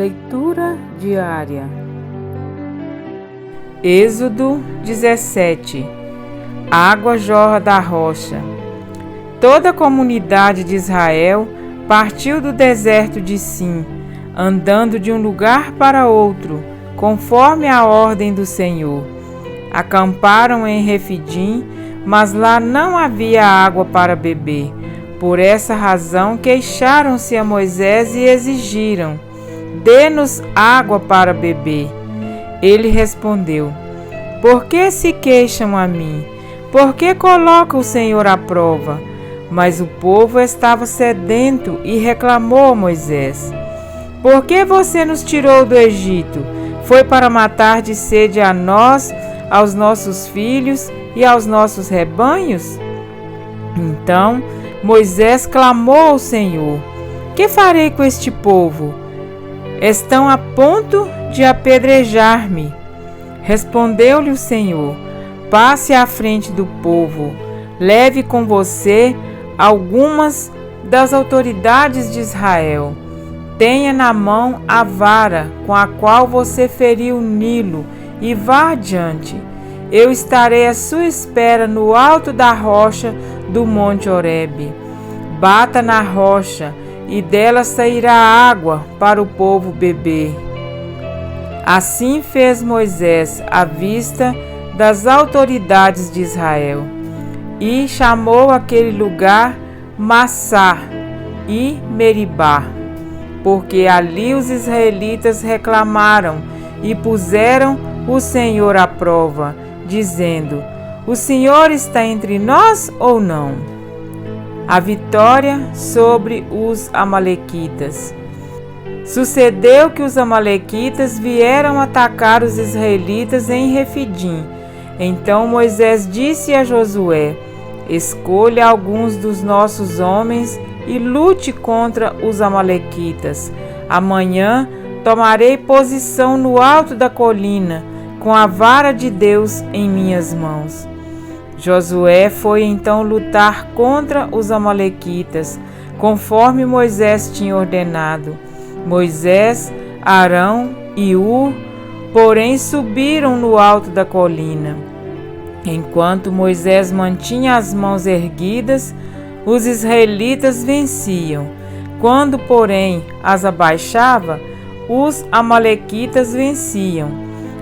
Leitura diária. Êxodo 17. Água jorra da rocha. Toda a comunidade de Israel partiu do deserto de Sim, andando de um lugar para outro, conforme a ordem do Senhor. Acamparam em Refidim, mas lá não havia água para beber. Por essa razão queixaram-se a Moisés e exigiram: dê-nos água para beber. Ele respondeu: por que se queixam a mim? Por que coloca o Senhor à prova? Mas o povo estava sedento e reclamou a Moisés: por que você nos tirou do Egito? Foi para matar de sede a nós, aos nossos filhos e aos nossos rebanhos? Então Moisés clamou ao Senhor: que farei com este povo? Estão a ponto de apedrejar-me. Respondeu-lhe o Senhor: passe à frente do povo, leve com você algumas das autoridades de Israel. Tenha na mão a vara com a qual você feriu o Nilo e vá adiante. Eu estarei à sua espera no alto da rocha do Monte Horebe. Bata na rocha e dela sairá água para o povo beber. Assim fez Moisés à vista das autoridades de Israel, e chamou aquele lugar Massá e Meribá, porque ali os israelitas reclamaram e puseram o Senhor à prova, dizendo: o Senhor está entre nós ou não? A vitória sobre os amalequitas. Sucedeu que os amalequitas vieram atacar os israelitas em Refidim. Então Moisés disse a Josué: escolha alguns dos nossos homens e lute contra os amalequitas. Amanhã tomarei posição no alto da colina, com a vara de Deus em minhas mãos. Josué foi então lutar contra os amalequitas, conforme Moisés tinha ordenado. Moisés, Arão e Hur, porém, subiram no alto da colina. Enquanto Moisés mantinha as mãos erguidas, os israelitas venciam. Quando, porém, as abaixava, os amalequitas venciam.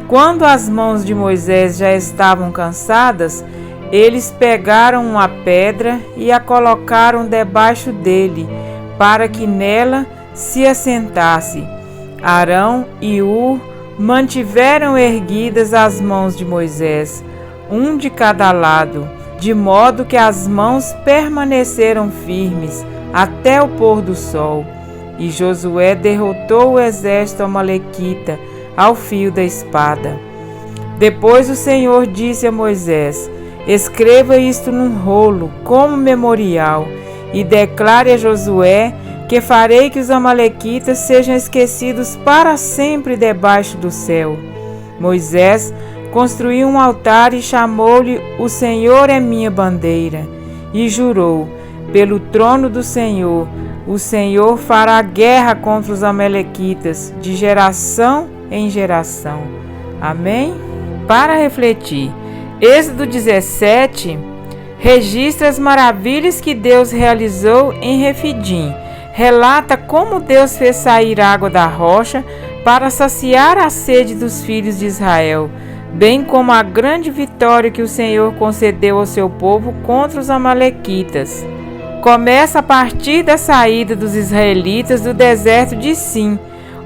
Quando as mãos de Moisés já estavam cansadas, eles pegaram uma pedra e a colocaram debaixo dele, para que nela se assentasse. Arão e Hur mantiveram erguidas as mãos de Moisés, um de cada lado, de modo que as mãos permaneceram firmes até o pôr do sol. E Josué derrotou o exército amalequita ao fio da espada. Depois o Senhor disse a Moisés: escreva isto num rolo, como memorial, e declare a Josué que farei que os amalequitas sejam esquecidos para sempre debaixo do céu. Moisés construiu um altar e chamou-lhe: o Senhor é minha bandeira. E jurou: pelo trono do Senhor, o Senhor fará guerra contra os amalequitas, de geração em geração. Amém? Para refletir, Êxodo 17 registra as maravilhas que Deus realizou em Refidim. Relata como Deus fez sair água da rocha para saciar a sede dos filhos de Israel, bem como a grande vitória que o Senhor concedeu ao seu povo contra os amalequitas. Começa a partir da saída dos israelitas do deserto de Sim,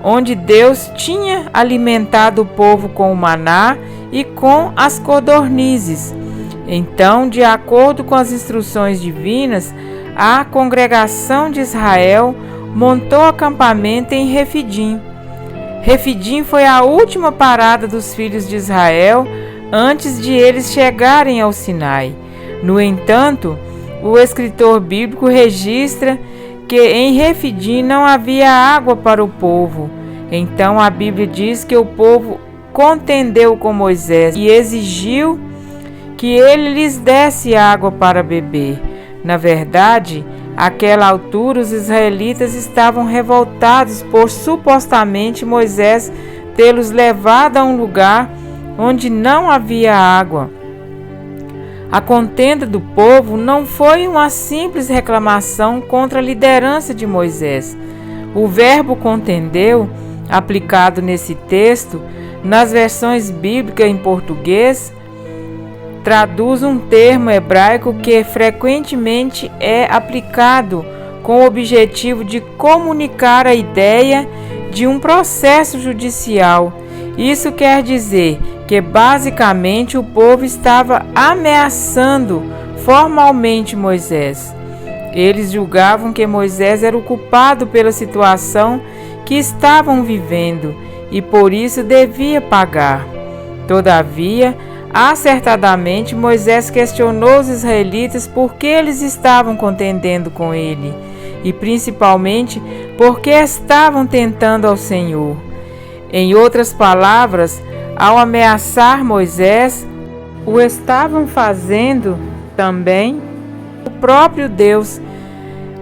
onde Deus tinha alimentado o povo com o maná e com as codornizes. Então, de acordo com as instruções divinas, a congregação de Israel montou acampamento em Refidim. Refidim foi a última parada dos filhos de Israel antes de eles chegarem ao Sinai. No entanto, o escritor bíblico registra que em Refidim não havia água para o povo. Então a Bíblia diz que o povo contendeu com Moisés e exigiu que ele lhes desse água para beber. Na verdade, Àquela altura, os israelitas estavam revoltados por supostamente Moisés tê-los levado a um lugar onde não havia água. A contenda do povo não foi uma simples reclamação contra a liderança de Moisés. O verbo contendeu, aplicado nesse texto, nas versões bíblicas em português, traduz um termo hebraico que frequentemente é aplicado com o objetivo de comunicar a ideia de um processo judicial. Isso quer dizer que basicamente o povo estava ameaçando formalmente Moisés. Eles julgavam que Moisés era o culpado pela situação que estavam vivendo e por isso devia pagar. Todavia, acertadamente, Moisés questionou os israelitas por que eles estavam contendendo com ele e principalmente por que estavam tentando ao Senhor. Em outras palavras, ao ameaçar Moisés, o estavam fazendo também o próprio Deus.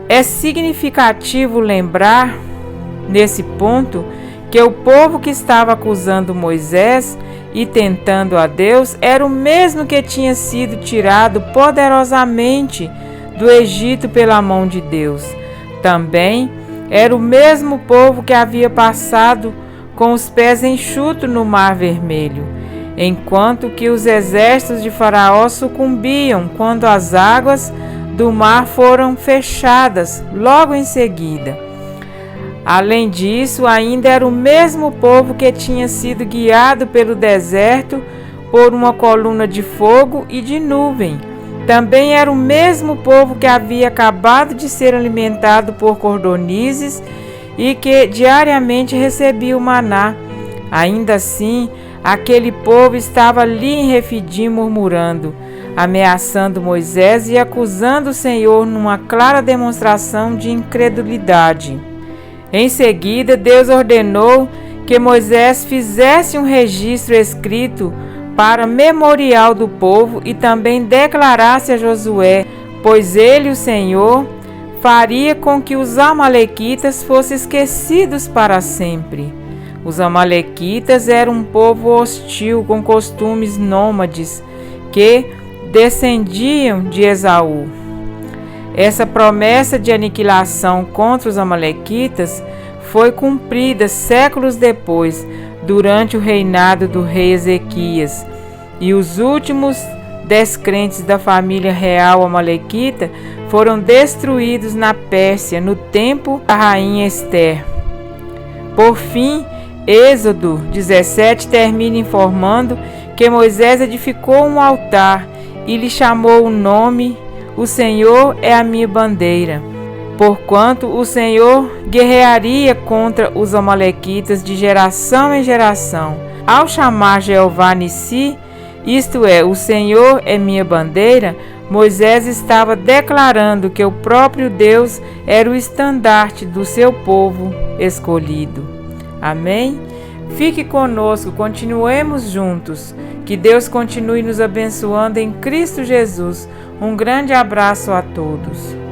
É significativo lembrar, nesse ponto, que o povo que estava acusando Moisés e tentando a Deus era o mesmo que tinha sido tirado poderosamente do Egito pela mão de Deus. Também era o mesmo povo que havia passado com os pés enxutos no Mar Vermelho, enquanto que os exércitos de Faraó sucumbiam quando as águas do mar foram fechadas logo em seguida. Além disso, ainda era o mesmo povo que tinha sido guiado pelo deserto por uma coluna de fogo e de nuvem. Também era o mesmo povo que havia acabado de ser alimentado por cordonizes e que diariamente recebia o maná. Ainda assim, aquele povo estava ali em Refidim murmurando, ameaçando Moisés e acusando o Senhor numa clara demonstração de incredulidade. Em seguida, Deus ordenou que Moisés fizesse um registro escrito para memorial do povo e também declarasse a Josué, pois ele, o Senhor, faria com que os amalequitas fossem esquecidos para sempre. Os amalequitas eram um povo hostil com costumes nômades que descendiam de Esaú. Essa promessa de aniquilação contra os amalequitas foi cumprida séculos depois, durante o reinado do rei Ezequias, e os últimos descrentes da família real amalequita foram destruídos na Pérsia no tempo da rainha Ester. Por fim, Êxodo 17 termina informando que Moisés edificou um altar e lhe chamou o nome "O Senhor é a minha bandeira", porquanto o Senhor guerrearia contra os amalequitas de geração em geração. Ao chamar Jeová Nissi, isto é, o Senhor é minha bandeira, Moisés estava declarando que o próprio Deus era o estandarte do seu povo escolhido. Amém? Fique conosco, continuemos juntos. Que Deus continue nos abençoando em Cristo Jesus. Um grande abraço a todos.